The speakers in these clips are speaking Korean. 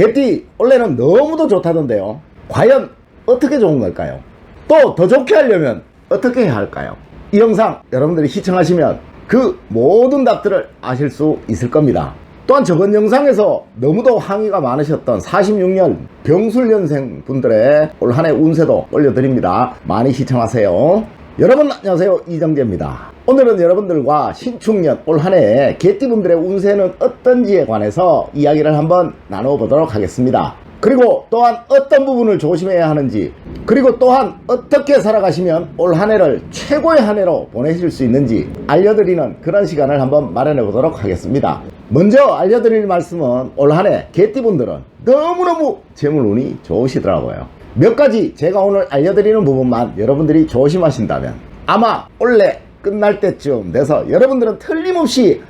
개띠 원래는 너무도 좋다던데요. 과연 어떻게 좋은 걸까요? 또 더 좋게 하려면 어떻게 해야 할까요? 이 영상 여러분들이 시청하시면 그 모든 답들을 아실 수 있을 겁니다. 또한 저번 영상에서 너무도 항의가 많으셨던 46년 병술년생 분들의 올 한해 운세도 올려드립니다. 많이 시청하세요. 여러분 안녕하세요, 이정재입니다. 오늘은 여러분들과 신축년 올 한해 개띠분들의 운세는 어떤지에 관해서 이야기를 한번 나눠보도록 하겠습니다. 그리고 또한 어떤 부분을 조심해야 하는지, 그리고 또한 어떻게 살아가시면 올 한해를 최고의 한 해로 보내실 수 있는지 알려드리는 그런 시간을 한번 마련해 보도록 하겠습니다. 먼저 알려드릴 말씀은 올 한해 개띠분들은 너무너무 재물운이 좋으시더라고요. 몇 가지 제가 오늘 알려드리는 부분만 여러분들이 조심하신다면 아마 올해 끝날 때쯤 돼서 여러분들은 틀림없이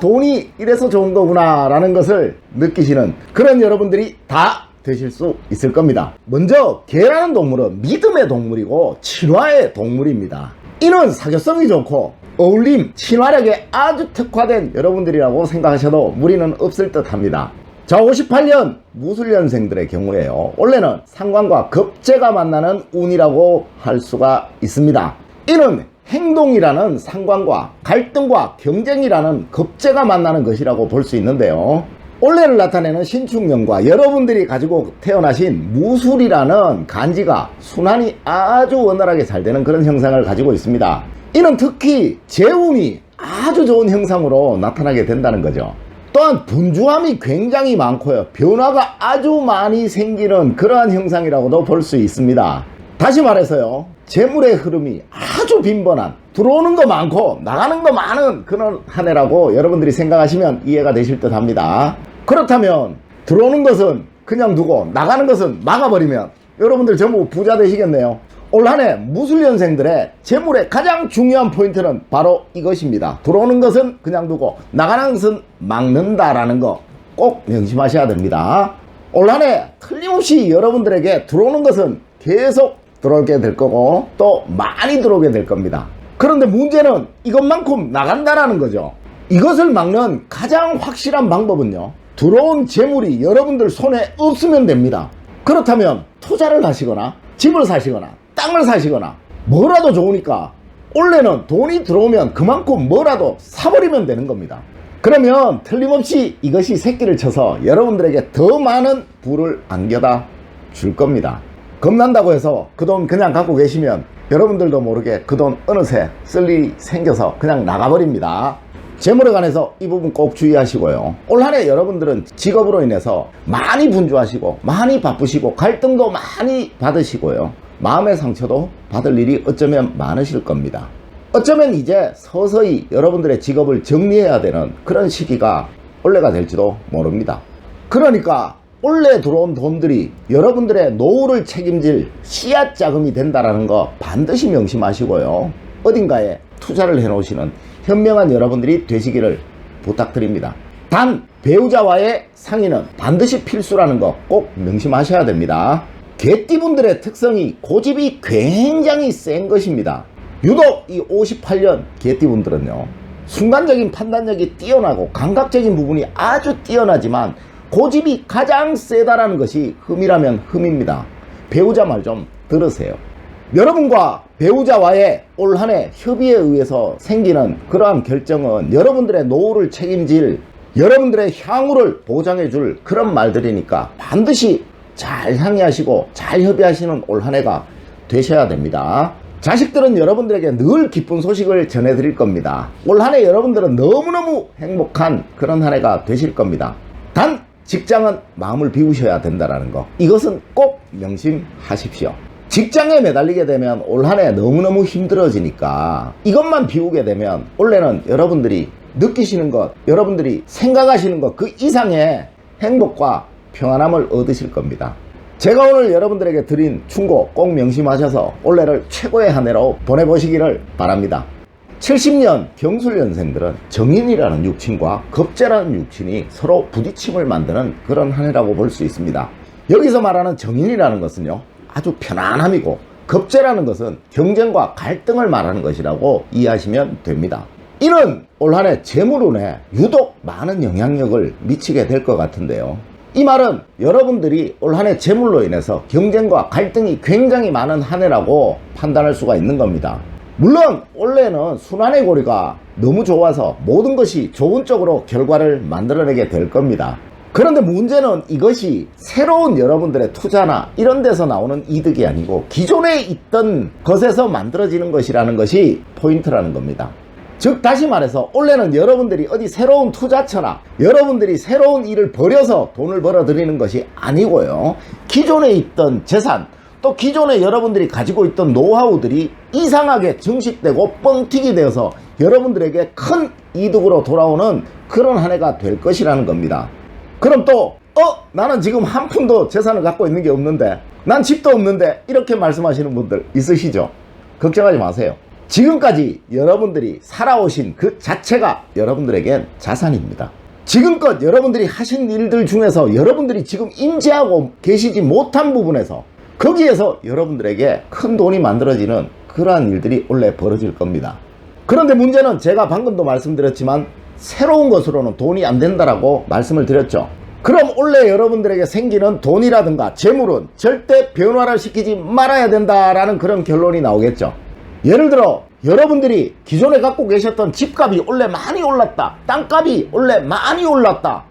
돈이 이래서 좋은 거구나 라는 것을 느끼시는 그런 여러분들이 다 되실 수 있을 겁니다. 먼저 개라는 동물은 믿음의 동물이고 친화의 동물입니다. 이는 사교성이 좋고 어울림, 친화력에 아주 특화된 여러분들이라고 생각하셔도 무리는 없을 듯 합니다. 자, 58년 무술년생들의 경우에요, 원래는 상관과 겁재가 만나는 운이라고 할 수가 있습니다. 이는 행동이라는 상관과 갈등과 경쟁이라는 겁재가 만나는 것이라고 볼 수 있는데요, 올해를 나타내는 신축년과 여러분들이 가지고 태어나신 무술이라는 간지가 순환이 아주 원활하게 잘 되는 그런 형상을 가지고 있습니다. 이는 특히 재운이 아주 좋은 형상으로 나타나게 된다는 거죠. 또한 분주함이 굉장히 많고요, 변화가 아주 많이 생기는 그러한 형상이라고도 볼 수 있습니다. 다시 말해서요, 재물의 흐름이 아주 빈번한, 들어오는 거 많고 나가는 거 많은 그런 한 해라고 여러분들이 생각하시면 이해가 되실 듯 합니다. 그렇다면 들어오는 것은 그냥 두고 나가는 것은 막아버리면 여러분들 전부 부자 되시겠네요. 올 한 해 무술년생들의 재물의 가장 중요한 포인트는 바로 이것입니다. 들어오는 것은 그냥 두고 나가는 것은 막는다라는 거 꼭 명심하셔야 됩니다. 올 한 해 틀림없이 여러분들에게 들어오는 것은 계속 들어오게 될 거고 또 많이 들어오게 될 겁니다. 그런데 문제는 이것만큼 나간다라는 거죠. 이것을 막는 가장 확실한 방법은요, 들어온 재물이 여러분들 손에 없으면 됩니다. 그렇다면 투자를 하시거나 집을 사시거나 땅을 사시거나 뭐라도 좋으니까 올해는 돈이 들어오면 그만큼 뭐라도 사버리면 되는 겁니다. 그러면 틀림없이 이것이 새끼를 쳐서 여러분들에게 더 많은 부를 안겨다 줄 겁니다. 겁난다고 해서 그 돈 그냥 갖고 계시면 여러분들도 모르게 그 돈 어느새 쓸 일이 생겨서 그냥 나가버립니다. 재물에 관해서 이 부분 꼭 주의하시고요. 올 한해 여러분들은 직업으로 인해서 많이 분주하시고 많이 바쁘시고 갈등도 많이 받으시고요, 마음의 상처도 받을 일이 어쩌면 많으실 겁니다. 어쩌면 이제 서서히 여러분들의 직업을 정리해야 되는 그런 시기가 올해가 될지도 모릅니다. 그러니까 올해 들어온 돈들이 여러분들의 노후를 책임질 씨앗 자금이 된다는 거 반드시 명심하시고요, 어딘가에 투자를 해놓으시는 현명한 여러분들이 되시기를 부탁드립니다. 단 배우자와의 상의는 반드시 필수라는 거 꼭 명심하셔야 됩니다. 개띠분들의 특성이 고집이 굉장히 센 것입니다. 유독 이 58년 개띠분들은요, 순간적인 판단력이 뛰어나고 감각적인 부분이 아주 뛰어나지만 고집이 가장 세다라는 것이 흠이라면 흠입니다. 배우자 말 좀 들으세요. 여러분과 배우자와의 올 한해 협의에 의해서 생기는 그러한 결정은 여러분들의 노후를 책임질, 여러분들의 향후를 보장해줄 그런 말들이니까 반드시 잘 상의하시고 잘 협의하시는 올 한해가 되셔야 됩니다. 자식들은 여러분들에게 늘 기쁜 소식을 전해드릴 겁니다. 올 한해 여러분들은 너무너무 행복한 그런 한 해가 되실 겁니다. 단 직장은 마음을 비우셔야 된다는 거, 이것은 꼭 명심하십시오. 직장에 매달리게 되면 올 한해 너무너무 힘들어지니까 이것만 비우게 되면 올해는 여러분들이 느끼시는 것, 여러분들이 생각하시는 것 그 이상의 행복과 평안함을 얻으실 겁니다. 제가 오늘 여러분들에게 드린 충고 꼭 명심하셔서 올해를 최고의 한 해로 보내보시기를 바랍니다. 70년 병술년생들은 정인이라는 육친과 겁재라는 육친이 서로 부딪힘을 만드는 그런 한 해라고 볼 수 있습니다. 여기서 말하는 정인이라는 것은요, 아주 편안함이고 겁재라는 것은 경쟁과 갈등을 말하는 것이라고 이해하시면 됩니다. 이는 올 한해 재물운에 유독 많은 영향력을 미치게 될 것 같은데요, 이 말은 여러분들이 올 한 해 재물로 인해서 경쟁과 갈등이 굉장히 많은 한 해라고 판단할 수가 있는 겁니다. 물론 올해는 순환의 고리가 너무 좋아서 모든 것이 좋은 쪽으로 결과를 만들어내게 될 겁니다. 그런데 문제는 이것이 새로운 여러분들의 투자나 이런 데서 나오는 이득이 아니고 기존에 있던 것에서 만들어지는 것이라는 것이 포인트라는 겁니다. 즉 다시 말해서 올해는 여러분들이 어디 새로운 투자처나 여러분들이 새로운 일을 벌여서 돈을 벌어들이는 것이 아니고요, 기존에 있던 재산 또 기존에 여러분들이 가지고 있던 노하우들이 이상하게 증식되고 뻥튀기 되어서 여러분들에게 큰 이득으로 돌아오는 그런 한 해가 될 것이라는 겁니다. 그럼 또 나는 지금 한 푼도 재산을 갖고 있는 게 없는데, 난 집도 없는데, 이렇게 말씀하시는 분들 있으시죠? 걱정하지 마세요. 지금까지 여러분들이 살아오신 그 자체가 여러분들에겐 자산입니다. 지금껏 여러분들이 하신 일들 중에서 여러분들이 지금 인지하고 계시지 못한 부분에서 거기에서 여러분들에게 큰 돈이 만들어지는 그러한 일들이 원래 벌어질 겁니다. 그런데 문제는 제가 방금도 말씀드렸지만 새로운 것으로는 돈이 안 된다라고 말씀을 드렸죠. 그럼 원래 여러분들에게 생기는 돈이라든가 재물은 절대 변화를 시키지 말아야 된다라는 그런 결론이 나오겠죠. 예를 들어 여러분들이 기존에 갖고 계셨던 집값이 원래 많이 올랐다, 땅값이 원래 많이 올랐다,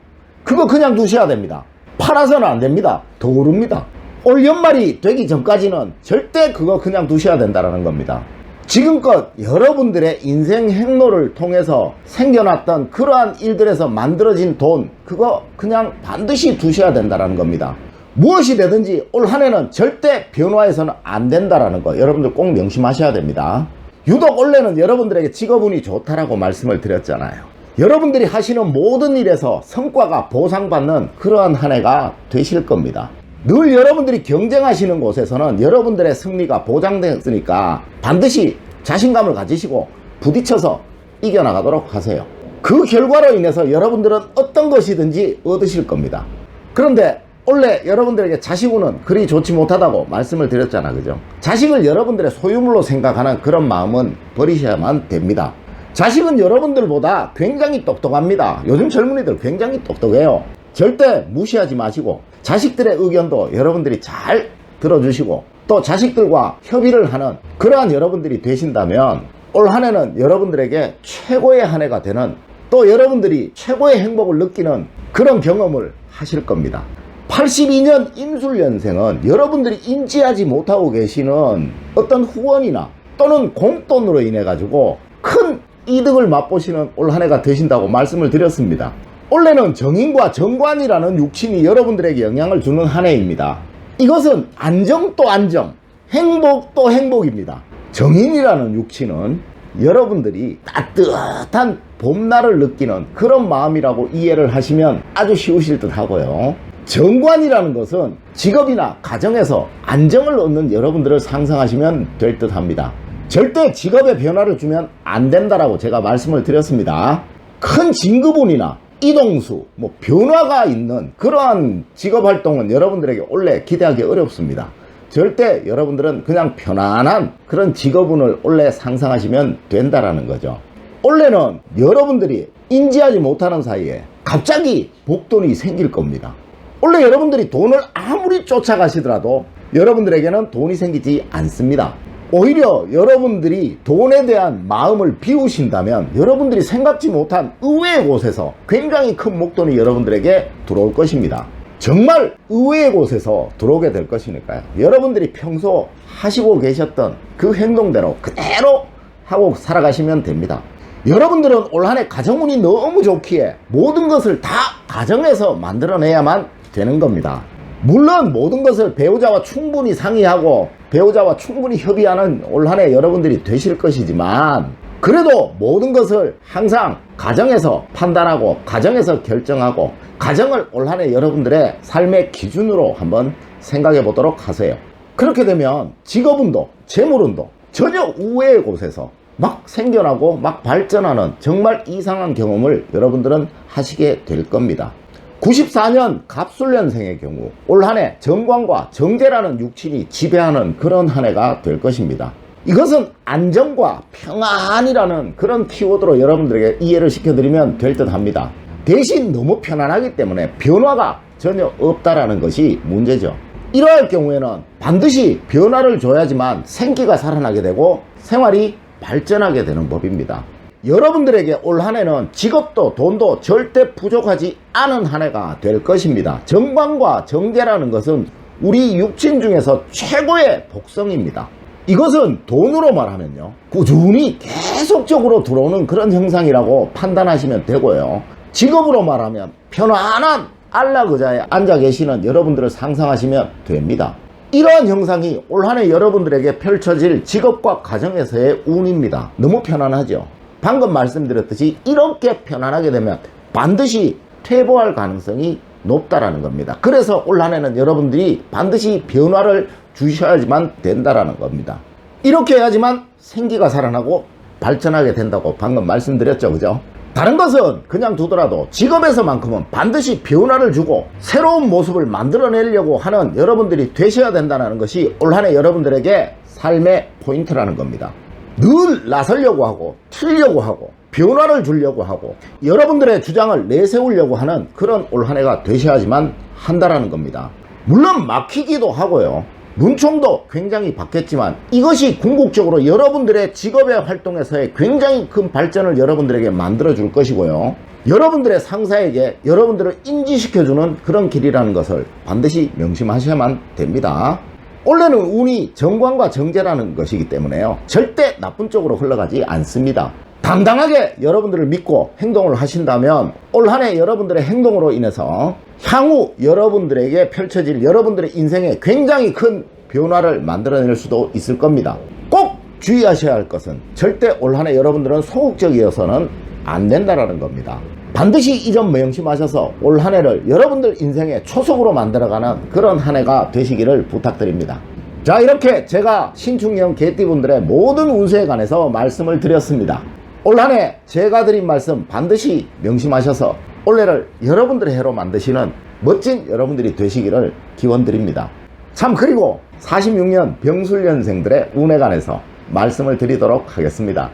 그거 그냥 두셔야 됩니다. 팔아서는 안 됩니다. 더 오릅니다. 올 연말이 되기 전까지는 절대 그거 그냥 두셔야 된다는 겁니다. 지금껏 여러분들의 인생 행로를 통해서 생겨났던 그러한 일들에서 만들어진 돈, 그거 그냥 반드시 두셔야 된다는 겁니다. 무엇이 되든지 올 한 해는 절대 변화해서는 안 된다는 거 여러분들 꼭 명심하셔야 됩니다. 유독 올해는 여러분들에게 직업운이 좋다라고 말씀을 드렸잖아요. 여러분들이 하시는 모든 일에서 성과가 보상받는 그러한 한 해가 되실 겁니다. 늘 여러분들이 경쟁하시는 곳에서는 여러분들의 승리가 보장되었으니까 반드시 자신감을 가지시고 부딪혀서 이겨나가도록 하세요. 그 결과로 인해서 여러분들은 어떤 것이든지 얻으실 겁니다. 그런데 원래 여러분들에게 자식운은 그리 좋지 못하다고 말씀을 드렸잖아, 그죠? 자식을 여러분들의 소유물로 생각하는 그런 마음은 버리셔야만 됩니다. 자식은 여러분들보다 굉장히 똑똑합니다. 요즘 젊은이들 굉장히 똑똑해요. 절대 무시하지 마시고 자식들의 의견도 여러분들이 잘 들어주시고 또 자식들과 협의를 하는 그러한 여러분들이 되신다면 올 한 해는 여러분들에게 최고의 한 해가 되는, 또 여러분들이 최고의 행복을 느끼는 그런 경험을 하실 겁니다. 82년 임술년생은 여러분들이 인지하지 못하고 계시는 어떤 후원이나 또는 공돈으로 인해 가지고 큰 이득을 맛보시는 올 한 해가 되신다고 말씀을 드렸습니다. 올해는 정인과 정관이라는 육친이 여러분들에게 영향을 주는 한 해입니다. 이것은 안정 또 안정, 행복 또 행복입니다. 정인이라는 육친은 여러분들이 따뜻한 봄날을 느끼는 그런 마음이라고 이해를 하시면 아주 쉬우실 듯 하고요. 정관이라는 것은 직업이나 가정에서 안정을 얻는 여러분들을 상상하시면 될 듯 합니다. 절대 직업에 변화를 주면 안 된다라고 제가 말씀을 드렸습니다. 큰 진급운이나 이동수, 변화가 있는 그러한 직업 활동은 여러분들에게 원래 기대하기 어렵습니다. 절대 여러분들은 그냥 편안한 그런 직업운을 원래 상상하시면 된다라는 거죠. 원래는 여러분들이 인지하지 못하는 사이에 갑자기 복돈이 생길 겁니다. 원래 여러분들이 돈을 아무리 쫓아가시더라도 여러분들에게는 돈이 생기지 않습니다. 오히려 여러분들이 돈에 대한 마음을 비우신다면 여러분들이 생각지 못한 의외의 곳에서 굉장히 큰 목돈이 여러분들에게 들어올 것입니다. 정말 의외의 곳에서 들어오게 될 것이니까요. 여러분들이 평소 하시고 계셨던 그 행동대로 그대로 하고 살아가시면 됩니다. 여러분들은 올 한 해 가정운이 너무 좋기에 모든 것을 다 가정에서 만들어내야만 되는 겁니다. 물론 모든 것을 배우자와 충분히 상의하고 배우자와 충분히 협의하는 올 한 해 여러분들이 되실 것이지만, 그래도 모든 것을 항상 가정에서 판단하고 가정에서 결정하고 가정을 올 한 해 여러분들의 삶의 기준으로 한번 생각해 보도록 하세요. 그렇게 되면 직업운도 재물운도 전혀 우회의 곳에서 막 생겨나고 막 발전하는 정말 이상한 경험을 여러분들은 하시게 될 겁니다. 94년 갑술년생의 경우 올 한 해 정관과 정제라는 육친이 지배하는 그런 한 해가 될 것입니다. 이것은 안정과 평안이라는 그런 키워드로 여러분들에게 이해를 시켜드리면 될 듯 합니다. 대신 너무 편안하기 때문에 변화가 전혀 없다라는 것이 문제죠. 이러할 경우에는 반드시 변화를 줘야지만 생기가 살아나게 되고 생활이 발전하게 되는 법입니다. 여러분들에게 올 한 해는 직업도 돈도 절대 부족하지 않은 한 해가 될 것입니다. 정관과 정제라는 것은 우리 육신 중에서 최고의 복성입니다. 이것은 돈으로 말하면요, 꾸준히 계속적으로 들어오는 그런 형상이라고 판단하시면 되고요. 직업으로 말하면 편안한 안락 의자에 앉아 계시는 여러분들을 상상하시면 됩니다. 이러한 형상이 올 한 해 여러분들에게 펼쳐질 직업과 가정에서의 운입니다. 너무 편안하죠. 방금 말씀드렸듯이 이렇게 편안하게 되면 반드시 퇴보할 가능성이 높다라는 겁니다. 그래서 올 한 해는 여러분들이 반드시 변화를 주셔야지만 된다라는 겁니다. 이렇게 해야지만 생기가 살아나고 발전하게 된다고 방금 말씀드렸죠, 그죠? 다른 것은 그냥 두더라도 직업에서만큼은 반드시 변화를 주고 새로운 모습을 만들어내려고 하는 여러분들이 되셔야 된다는 것이 올 한 해 여러분들에게 삶의 포인트라는 겁니다. 늘 나서려고 하고 틀려고 하고 변화를 주려고 하고 여러분들의 주장을 내세우려고 하는 그런 올 한 해가 되셔야지만 한다라는 겁니다. 물론 막히기도 하고요, 눈총도 굉장히 받겠지만 이것이 궁극적으로 여러분들의 직업의 활동에서의 굉장히 큰 발전을 여러분들에게 만들어 줄 것이고요, 여러분들의 상사에게 여러분들을 인지시켜주는 그런 길이라는 것을 반드시 명심하셔야만 됩니다. 원래는 운이 정관과 정제라는 것이기 때문에요, 절대 나쁜 쪽으로 흘러가지 않습니다. 당당하게 여러분들을 믿고 행동을 하신다면 올 한 해 여러분들의 행동으로 인해서 향후 여러분들에게 펼쳐질 여러분들의 인생에 굉장히 큰 변화를 만들어낼 수도 있을 겁니다. 꼭 주의하셔야 할 것은 절대 올 한 해 여러분들은 소극적이어서는 안 된다라는 겁니다. 반드시 이 점 명심하셔서 올 한 해를 여러분들 인생의 초석으로 만들어가는 그런 한 해가 되시기를 부탁드립니다. 자, 이렇게 제가 신축년 개띠분들의 모든 운세에 관해서 말씀을 드렸습니다. 올 한 해 제가 드린 말씀 반드시 명심하셔서 올해를 여러분들의 해로 만드시는 멋진 여러분들이 되시기를 기원드립니다. 참, 그리고 46년 병술년생들의 운에 관해서 말씀을 드리도록 하겠습니다.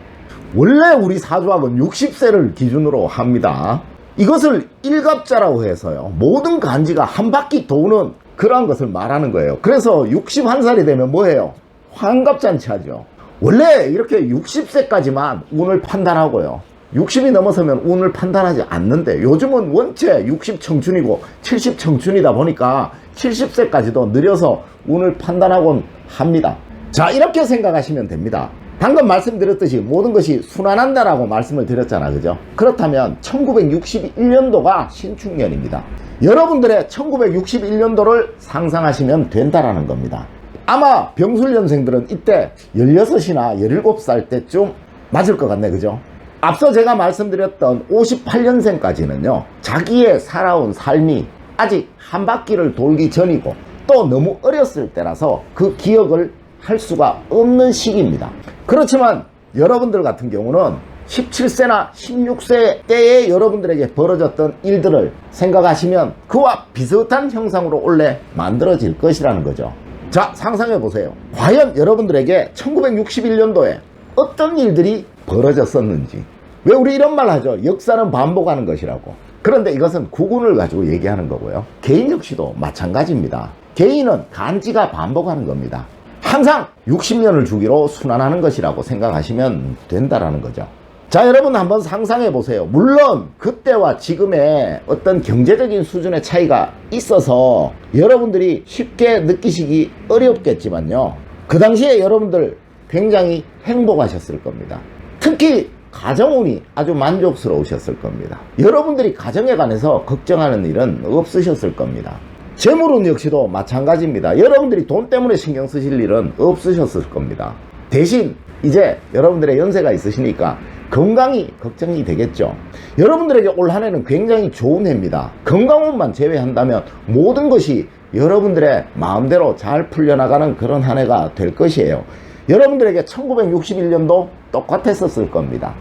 원래 우리 사주학은 60세를 기준으로 합니다. 이것을 일갑자라고 해서요, 모든 간지가 한 바퀴 도는 그러한 것을 말하는 거예요. 그래서 61살이 되면 뭐예요? 환갑잔치 하죠. 원래 이렇게 60세까지만 운을 판단하고요, 60이 넘어서면 운을 판단하지 않는데 요즘은 원체 60 청춘이고 70 청춘이다 보니까 70세까지도 느려서 운을 판단하곤 합니다. 자, 이렇게 생각하시면 됩니다. 방금 말씀드렸듯이 모든 것이 순환한다라고 말씀을 드렸잖아, 그죠? 그렇다면 1961년도가 신축년입니다. 여러분들의 1961년도를 상상하시면 된다라는 겁니다. 아마 병술년생들은 이때 16이나 17살 때쯤 맞을 것 같네, 그죠? 앞서 제가 말씀드렸던 58년생까지는요, 자기의 살아온 삶이 아직 한 바퀴를 돌기 전이고 또 너무 어렸을 때라서 그 기억을 할 수가 없는 시기입니다. 그렇지만 여러분들 같은 경우는 17세나 16세 때에 여러분들에게 벌어졌던 일들을 생각하시면 그와 비슷한 형상으로 원래 만들어질 것이라는 거죠. 자, 상상해 보세요. 과연 여러분들에게 1961년도에 어떤 일들이 벌어졌었는지. 왜 우리 이런 말 하죠? 역사는 반복하는 것이라고. 그런데 이것은 구군을 가지고 얘기하는 거고요, 개인 역시도 마찬가지입니다. 개인은 간지가 반복하는 겁니다. 항상 60년을 주기로 순환하는 것이라고 생각하시면 된다라는 거죠. 자, 여러분 한번 상상해 보세요. 물론 그때와 지금의 어떤 경제적인 수준의 차이가 있어서 여러분들이 쉽게 느끼시기 어렵겠지만요, 그 당시에 여러분들 굉장히 행복하셨을 겁니다. 특히 가정운이 아주 만족스러우셨을 겁니다. 여러분들이 가정에 관해서 걱정하는 일은 없으셨을 겁니다. 재물운 역시도 마찬가지입니다. 여러분들이 돈 때문에 신경 쓰실 일은 없으셨을 겁니다. 대신 이제 여러분들의 연세가 있으시니까 건강이 걱정이 되겠죠. 여러분들에게 올 한 해는 굉장히 좋은 해입니다. 건강운만 제외한다면 모든 것이 여러분들의 마음대로 잘 풀려나가는 그런 한 해가 될 것이에요. 여러분들에게 1961년도 똑같았었을 겁니다.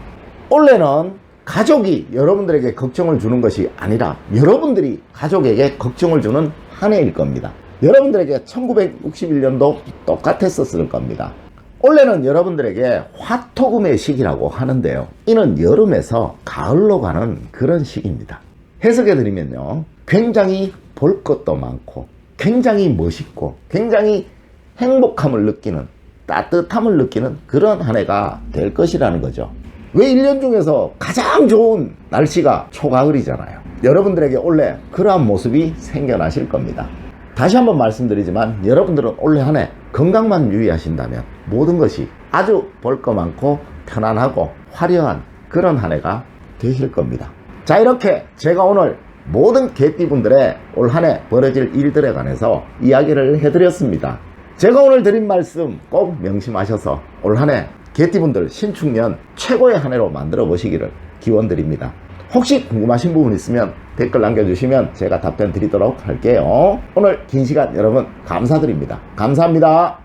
올해는 가족이 여러분들에게 걱정을 주는 것이 아니라 여러분들이 가족에게 걱정을 주는 한 해일 겁니다. 여러분들에게 1961년도 똑같았었을 겁니다. 올해는 여러분들에게 화토금의 시기라고 하는데요, 이는 여름에서 가을로 가는 그런 시기입니다. 해석해 드리면요, 굉장히 볼 것도 많고 굉장히 멋있고 굉장히 행복함을 느끼는, 따뜻함을 느끼는 그런 한 해가 될 것이라는 거죠. 왜 1년 중에서 가장 좋은 날씨가 초가을이잖아요. 여러분들에게 올해 그러한 모습이 생겨나실 겁니다. 다시 한번 말씀드리지만 여러분들은 올해 한 해 건강만 유의하신다면 모든 것이 아주 볼 거 많고 편안하고 화려한 그런 한 해가 되실 겁니다. 자, 이렇게 제가 오늘 모든 개띠분들의 올 한 해 벌어질 일들에 관해서 이야기를 해드렸습니다. 제가 오늘 드린 말씀 꼭 명심하셔서 올 한 해 개띠분들 신축년 최고의 한 해로 만들어 보시기를 기원드립니다. 혹시 궁금하신 부분 있으면 댓글 남겨주시면 제가 답변 드리도록 할게요. 오늘 긴 시간 여러분 감사드립니다. 감사합니다.